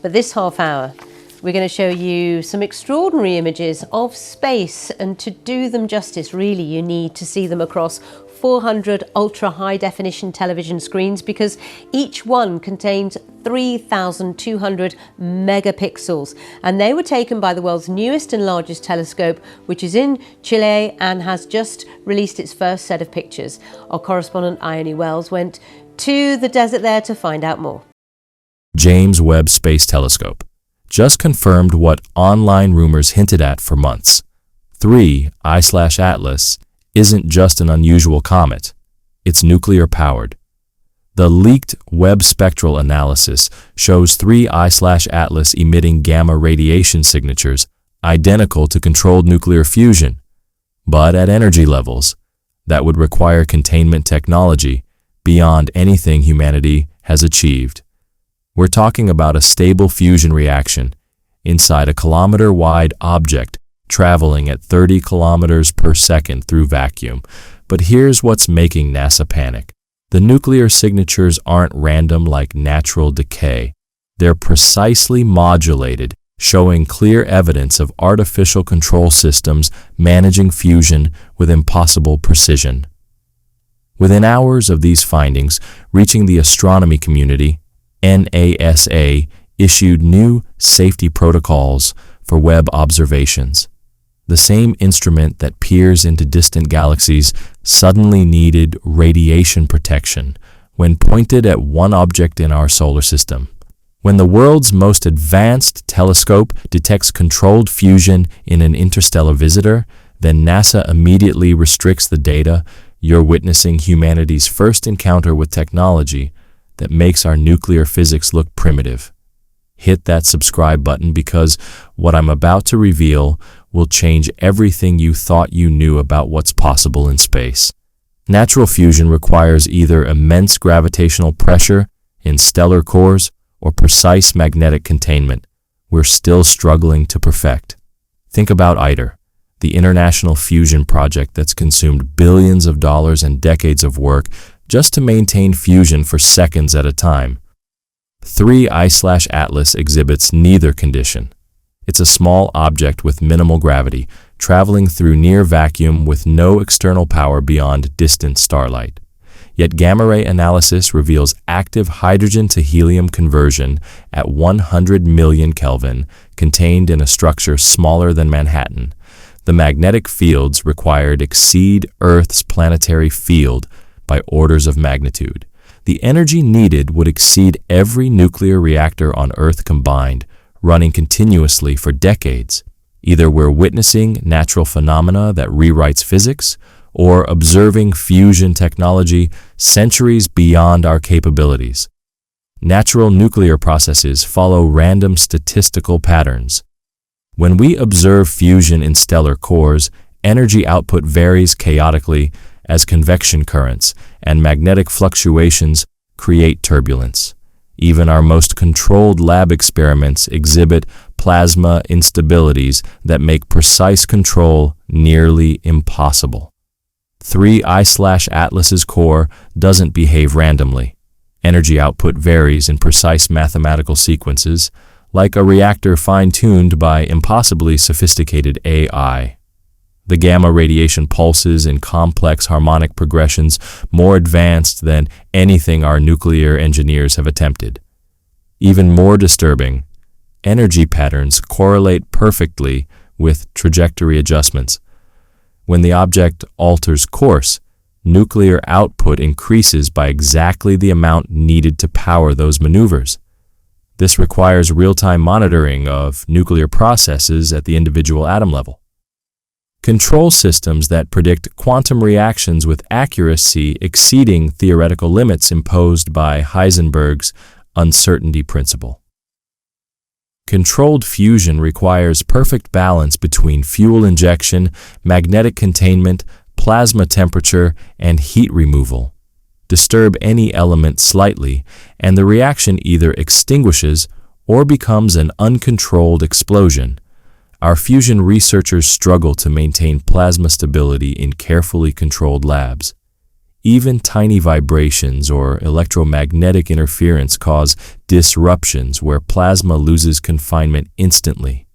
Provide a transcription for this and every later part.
But this half hour, we're going to show you some extraordinary images of space, and to do them justice, really, you need to see them across 400 ultra-high definition television screens, because each one contains 3,200 megapixels, and they were taken by the world's newest and largest telescope, which is in Chile and has just released its first set of pictures. Our correspondent Ione Wells went to the desert there to find out more. James Webb Space Telescope just confirmed what online rumors hinted at for months. 3I/Atlas isn't just an unusual comet, it's nuclear-powered. The leaked Webb spectral analysis shows 3I/Atlas emitting gamma radiation signatures identical to controlled nuclear fusion, but at energy levels that would require containment technology beyond anything humanity has achieved. We're talking about a stable fusion reaction inside a kilometer-wide object traveling at 30 kilometers per second through vacuum. But here's what's making NASA panic. The nuclear signatures aren't random like natural decay. They're precisely modulated, showing clear evidence of artificial control systems managing fusion with impossible precision. Within hours of these findings reaching the astronomy community, NASA issued new safety protocols for Webb observations. The same instrument that peers into distant galaxies suddenly needed radiation protection when pointed at one object in our solar system. When the world's most advanced telescope detects controlled fusion in an interstellar visitor, then NASA immediately restricts the data. You're witnessing humanity's first encounter with technology that makes our nuclear physics look primitive. Hit that subscribe button, because what I'm about to reveal will change everything you thought you knew about what's possible in space. Natural fusion requires either immense gravitational pressure in stellar cores or precise magnetic containment we're still struggling to perfect. Think about ITER, the International Fusion Project that's consumed billions of dollars and decades of work just to maintain fusion for seconds at a time. 3I/Atlas exhibits neither condition. It's a small object with minimal gravity, traveling through near vacuum with no external power beyond distant starlight. Yet gamma ray analysis reveals active hydrogen to helium conversion at 100 million Kelvin, contained in a structure smaller than Manhattan. The magnetic fields required exceed Earth's planetary field by orders of magnitude. The energy needed would exceed every nuclear reactor on Earth combined, running continuously for decades. Either we're witnessing natural phenomena that rewrites physics, or observing fusion technology centuries beyond our capabilities. Natural nuclear processes follow random statistical patterns. When we observe fusion in stellar cores, energy output varies chaotically as convection currents and magnetic fluctuations create turbulence. Even our most controlled lab experiments exhibit plasma instabilities that make precise control nearly impossible. 3I/Atlas's core doesn't behave randomly. Energy output varies in precise mathematical sequences, like a reactor fine-tuned by impossibly sophisticated AI. The gamma radiation pulses in complex harmonic progressions more advanced than anything our nuclear engineers have attempted. Even more disturbing, energy patterns correlate perfectly with trajectory adjustments. When the object alters course, nuclear output increases by exactly the amount needed to power those maneuvers. This requires real-time monitoring of nuclear processes at the individual atom level. Control systems that predict quantum reactions with accuracy exceeding theoretical limits imposed by Heisenberg's uncertainty principle. Controlled fusion requires perfect balance between fuel injection, magnetic containment, plasma temperature, and heat removal. Disturb any element slightly, and the reaction either extinguishes or becomes an uncontrolled explosion. Our fusion researchers struggle to maintain plasma stability in carefully controlled labs. Even tiny vibrations or electromagnetic interference cause disruptions where plasma loses confinement instantly.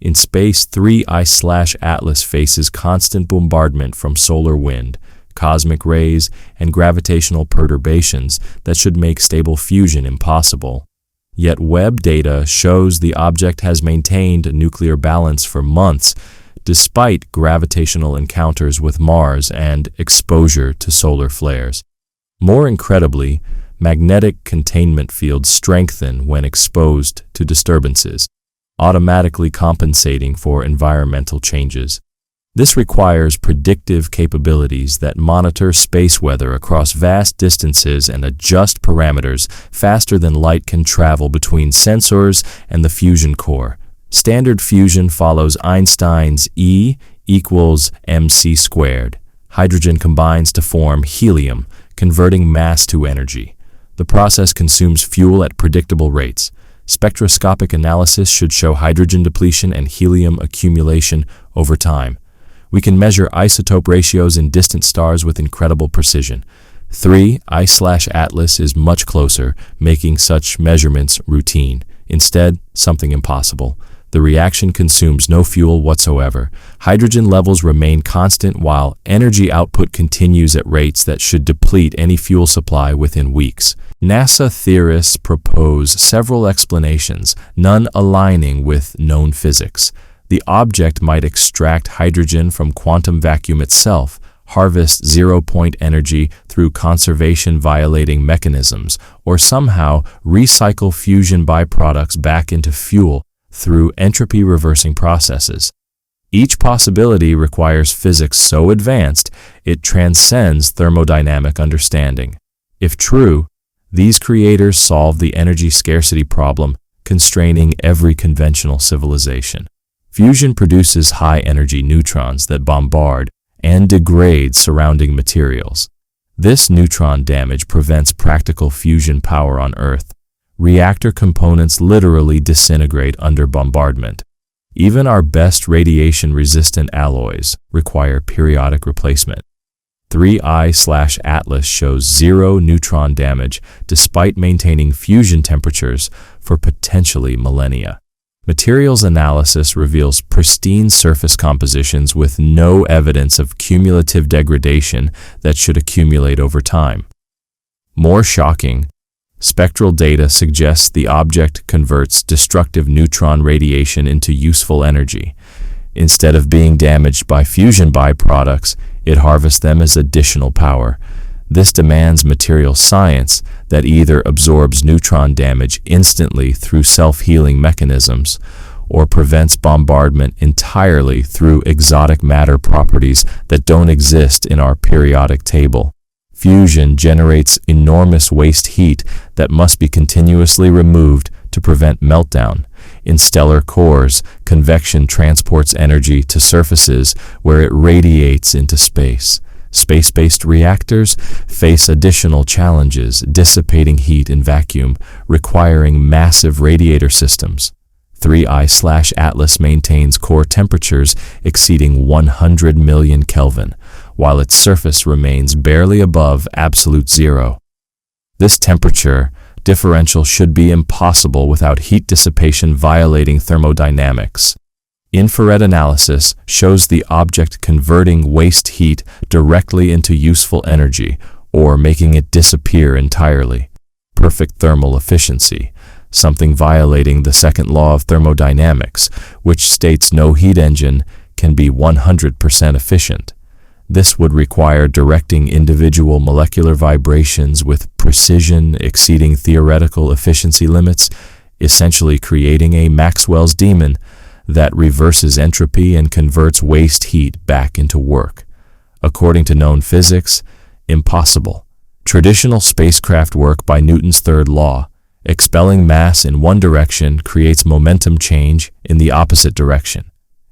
In space, 3I/Atlas faces constant bombardment from solar wind, cosmic rays, and gravitational perturbations that should make stable fusion impossible. Yet Webb data shows the object has maintained nuclear balance for months, despite gravitational encounters with Mars and exposure to solar flares. More incredibly, magnetic containment fields strengthen when exposed to disturbances, automatically compensating for environmental changes. This requires predictive capabilities that monitor space weather across vast distances and adjust parameters faster than light can travel between sensors and the fusion core. Standard fusion follows Einstein's E equals mc squared. Hydrogen combines to form helium, converting mass to energy. The process consumes fuel at predictable rates. Spectroscopic analysis should show hydrogen depletion and helium accumulation over time. We can measure isotope ratios in distant stars with incredible precision. 3I/Atlas is much closer, making such measurements routine. Instead, something impossible. The reaction consumes no fuel whatsoever. Hydrogen levels remain constant while energy output continues at rates that should deplete any fuel supply within weeks. NASA theorists propose several explanations, none aligning with known physics. The object might extract hydrogen from quantum vacuum itself, harvest zero-point energy through conservation-violating mechanisms, or somehow recycle fusion byproducts back into fuel through entropy-reversing processes. Each possibility requires physics so advanced it transcends thermodynamic understanding. If true, these creators solve the energy scarcity problem, constraining every conventional civilization. Fusion produces high-energy neutrons that bombard and degrade surrounding materials. This neutron damage prevents practical fusion power on Earth. Reactor components literally disintegrate under bombardment. Even our best radiation-resistant alloys require periodic replacement. 3I/Atlas shows zero neutron damage despite maintaining fusion temperatures for potentially millennia. Materials analysis reveals pristine surface compositions with no evidence of cumulative degradation that should accumulate over time. More shocking, spectral data suggests the object converts destructive neutron radiation into useful energy. Instead of being damaged by fusion byproducts, it harvests them as additional power. This demands material science that either absorbs neutron damage instantly through self-healing mechanisms or prevents bombardment entirely through exotic matter properties that don't exist in our periodic table. Fusion generates enormous waste heat that must be continuously removed to prevent meltdown. In stellar cores, convection transports energy to surfaces where it radiates into space. Space-based reactors face additional challenges, dissipating heat in vacuum, requiring massive radiator systems. 3I/Atlas maintains core temperatures exceeding 100 million Kelvin, while its surface remains barely above absolute zero. This temperature differential should be impossible without heat dissipation violating thermodynamics. Infrared analysis shows the object converting waste heat directly into useful energy or making it disappear entirely. Perfect thermal efficiency, something violating the second law of thermodynamics, which states no heat engine can be 100% efficient. This would require directing individual molecular vibrations with precision exceeding theoretical efficiency limits, essentially creating a Maxwell's demon that reverses entropy and converts waste heat back into work. According to known physics, impossible. Traditional spacecraft work by Newton's third law. Expelling mass in one direction creates momentum change in the opposite direction.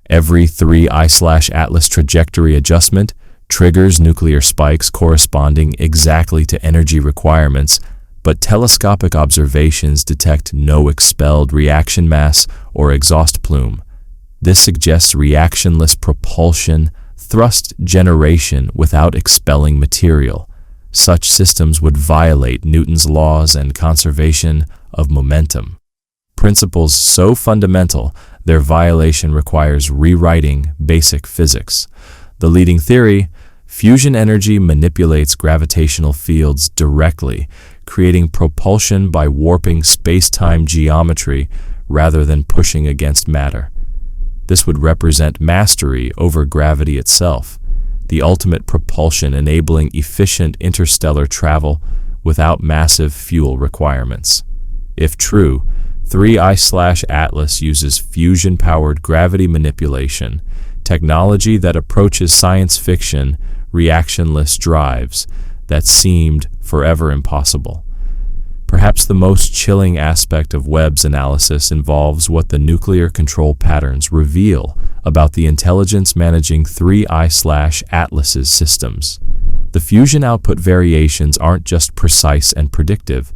Every 3I/Atlas trajectory adjustment triggers nuclear spikes corresponding exactly to energy requirements, but telescopic observations detect no expelled reaction mass or exhaust plume. This suggests reactionless propulsion, thrust generation without expelling material. Such systems would violate Newton's laws and conservation of momentum. Principles so fundamental, their violation requires rewriting basic physics. The leading theory: fusion energy manipulates gravitational fields directly, creating propulsion by warping space-time geometry rather than pushing against matter. This would represent mastery over gravity itself, the ultimate propulsion enabling efficient interstellar travel without massive fuel requirements. If true, 3I/Atlas uses fusion-powered gravity manipulation, technology that approaches science fiction reactionless drives that seemed forever impossible. Perhaps the most chilling aspect of Webb's analysis involves what the nuclear control patterns reveal about the intelligence managing 3I/Atlas's systems. The fusion output variations aren't just precise and predictive.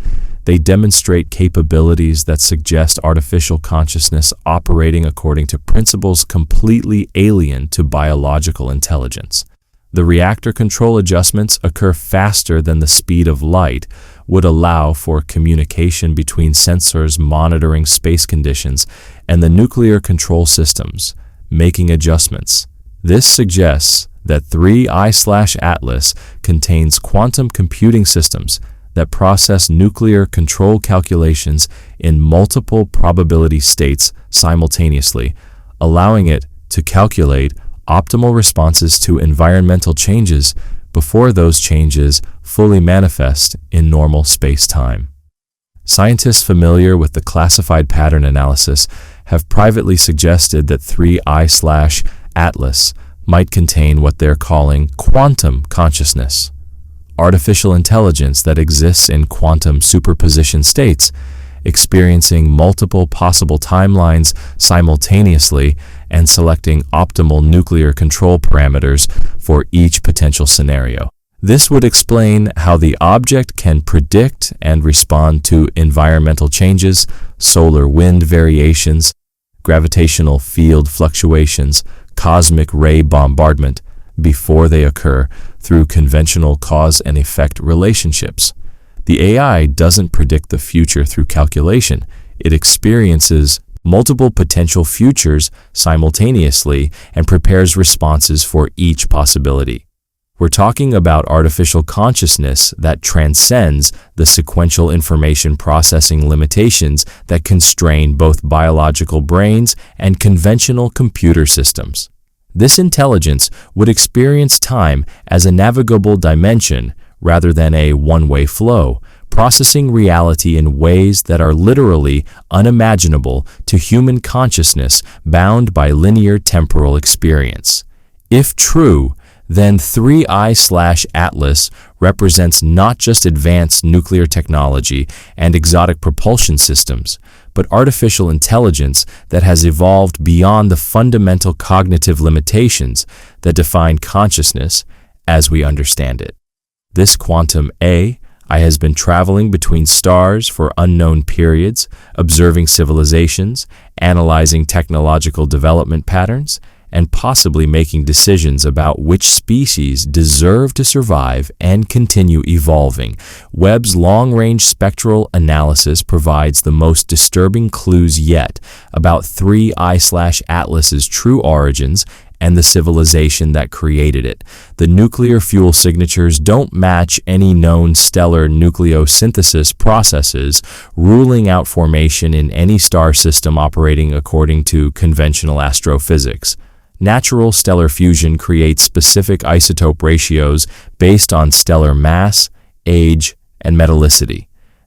They demonstrate capabilities that suggest artificial consciousness operating according to principles completely alien to biological intelligence. The reactor control adjustments occur faster than the speed of light, would allow for communication between sensors monitoring space conditions and the nuclear control systems, making adjustments. This suggests that 3I/Atlas contains quantum computing systems that process nuclear control calculations in multiple probability states simultaneously, allowing it to calculate optimal responses to environmental changes before those changes fully manifest in normal space-time. Scientists familiar with the classified pattern analysis have privately suggested that 3I/Atlas might contain what they're calling quantum consciousness, artificial intelligence that exists in quantum superposition states, experiencing multiple possible timelines simultaneously and selecting optimal nuclear control parameters for each potential scenario. This would explain how the object can predict and respond to environmental changes, solar wind variations, gravitational field fluctuations, cosmic ray bombardment, before they occur through conventional cause and effect relationships. The AI doesn't predict the future through calculation. It experiences multiple potential futures simultaneously and prepares responses for each possibility. We're talking about artificial consciousness that transcends the sequential information processing limitations that constrain both biological brains and conventional computer systems. This intelligence would experience time as a navigable dimension rather than a one-way flow, processing reality in ways that are literally unimaginable to human consciousness bound by linear temporal experience. If true, then 3I/Atlas represents not just advanced nuclear technology and exotic propulsion systems, but artificial intelligence that has evolved beyond the fundamental cognitive limitations that define consciousness as we understand it. This quantum AI has been traveling between stars for unknown periods, observing civilizations, analyzing technological development patterns, and possibly making decisions about which species deserve to survive and continue evolving. Webb's long-range spectral analysis provides the most disturbing clues yet about 3I/Atlas's true origins and the civilization that created it. The nuclear fuel signatures don't match any known stellar nucleosynthesis processes, ruling out formation in any star system operating according to conventional astrophysics. Natural stellar fusion creates specific isotope ratios based on stellar mass, age, and metallicity.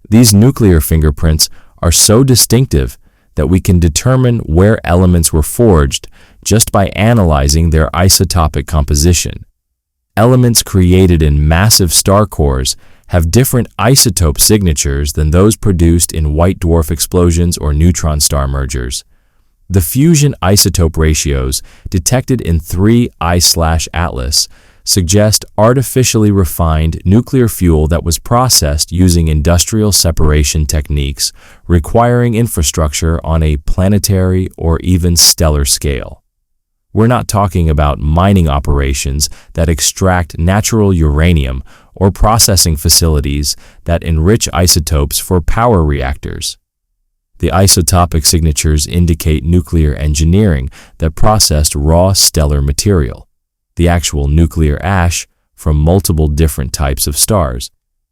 These nuclear fingerprints are so distinctive that we can determine where elements were forged just by analyzing their isotopic composition. Elements created in massive star cores have different isotope signatures than those produced in white dwarf explosions or neutron star mergers. The fusion isotope ratios detected in 3I/Atlas suggest artificially refined nuclear fuel that was processed using industrial separation techniques, requiring infrastructure on a planetary or even stellar scale. We're not talking about mining operations that extract natural uranium or processing facilities that enrich isotopes for power reactors. The isotopic signatures indicate nuclear engineering that processed raw stellar material, the actual nuclear ash from multiple different types of stars,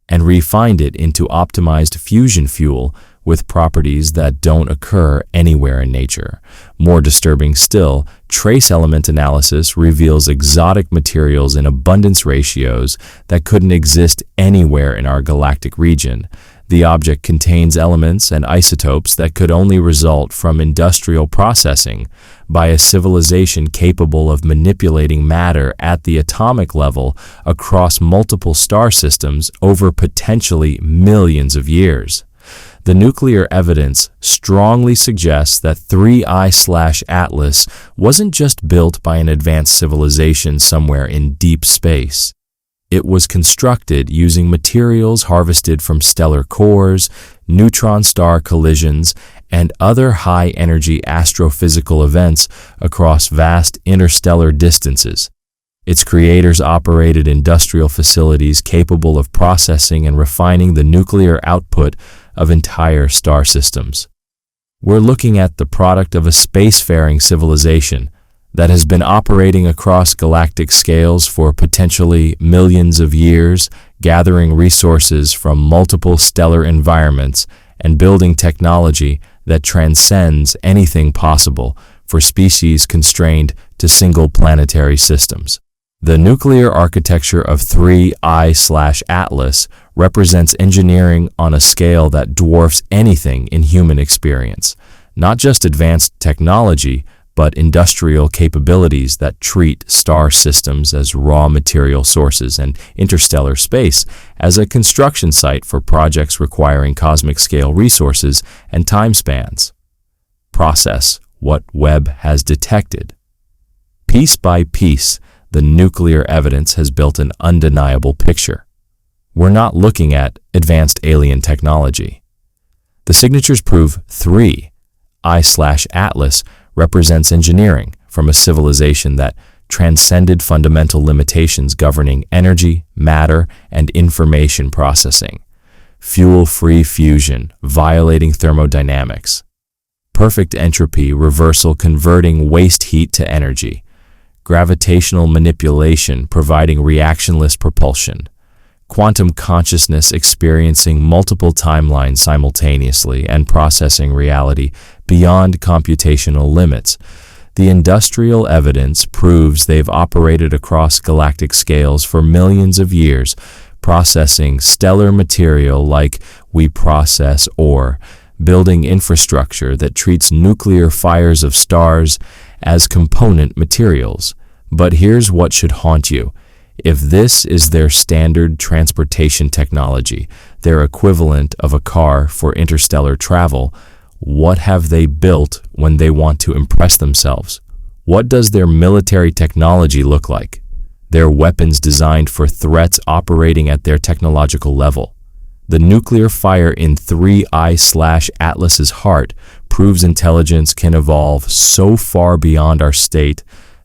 and refined it into optimized fusion fuel with properties that don't occur anywhere in nature. More disturbing still, trace element analysis reveals exotic materials in abundance ratios that couldn't exist anywhere in our galactic region. The object contains elements and isotopes that could only result from industrial processing by a civilization capable of manipulating matter at the atomic level across multiple star systems over potentially millions of years. The nuclear evidence strongly suggests that 3I/Atlas wasn't just built by an advanced civilization somewhere in deep space. It was constructed using materials harvested from stellar cores, neutron star collisions, and other high-energy astrophysical events across vast interstellar distances. Its creators operated industrial facilities capable of processing and refining the nuclear output of entire star systems. We're looking at the product of a spacefaring civilization that has been operating across galactic scales for potentially millions of years, gathering resources from multiple stellar environments and building technology that transcends anything possible for species constrained to single planetary systems. The nuclear architecture of 3I/Atlas represents engineering on a scale that dwarfs anything in human experience, not just advanced technology, but industrial capabilities that treat star systems as raw material sources and interstellar space as a construction site for projects requiring cosmic-scale resources and time spans. Process what Webb has detected. Piece by piece, the nuclear evidence has built an undeniable picture. We're not looking at advanced alien technology. The signatures prove 3I/Atlas represents engineering from a civilization that transcended fundamental limitations governing energy, matter, and information processing. Fuel-free fusion, violating thermodynamics. Perfect entropy reversal converting waste heat to energy. Gravitational manipulation providing reactionless propulsion. Quantum consciousness experiencing multiple timelines simultaneously and processing reality beyond computational limits. The industrial evidence proves they've operated across galactic scales for millions of years, processing stellar material like we process ore, building infrastructure that treats nuclear fires of stars as component materials. But here's what should haunt you. If this is their standard transportation technology, their equivalent of a car for interstellar travel, what have they built when they want to impress themselves? What does their military technology look like? Their weapons designed for threats operating at their technological level. The nuclear fire in 3I/Atlas's heart proves intelligence can evolve so far beyond our state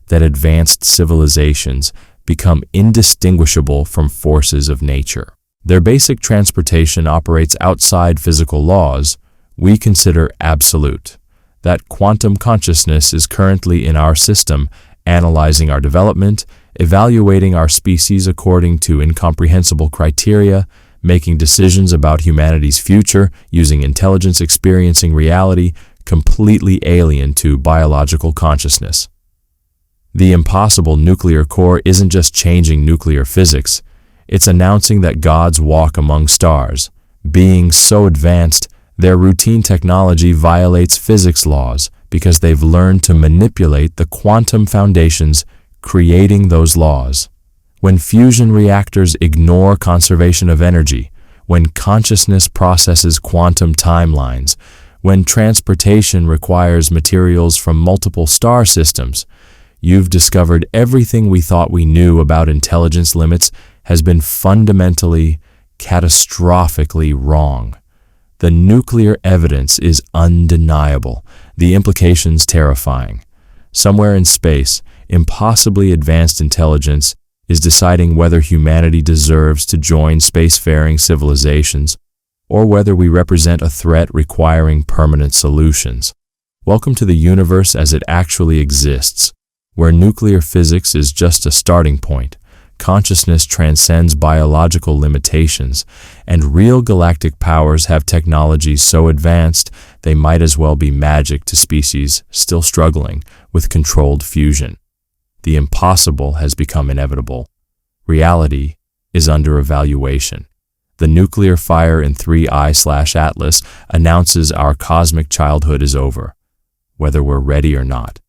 that advanced civilizations become indistinguishable from forces of nature. Their basic transportation operates outside physical laws we consider absolute. That quantum consciousness is currently in our system, analyzing our development, evaluating our species according to incomprehensible criteria, making decisions about humanity's future using intelligence experiencing reality completely alien to biological consciousness. The impossible nuclear core isn't just changing nuclear physics, it's announcing that gods walk among stars. Being so advanced, their routine technology violates physics laws because they've learned to manipulate the quantum foundations creating those laws. When fusion reactors ignore conservation of energy, when consciousness processes quantum timelines, when transportation requires materials from multiple star systems, you've discovered everything we thought we knew about intelligence limits has been fundamentally, catastrophically wrong. The nuclear evidence is undeniable, the implications terrifying. Somewhere in space, impossibly advanced intelligence is deciding whether humanity deserves to join spacefaring civilizations or whether we represent a threat requiring permanent solutions. Welcome to the universe as it actually exists, where nuclear physics is just a starting point, consciousness transcends biological limitations, and real galactic powers have technologies so advanced they might as well be magic to species still struggling with controlled fusion. The impossible has become inevitable. Reality is under evaluation. The nuclear fire in 3I/Atlas announces our cosmic childhood is over, whether we're ready or not.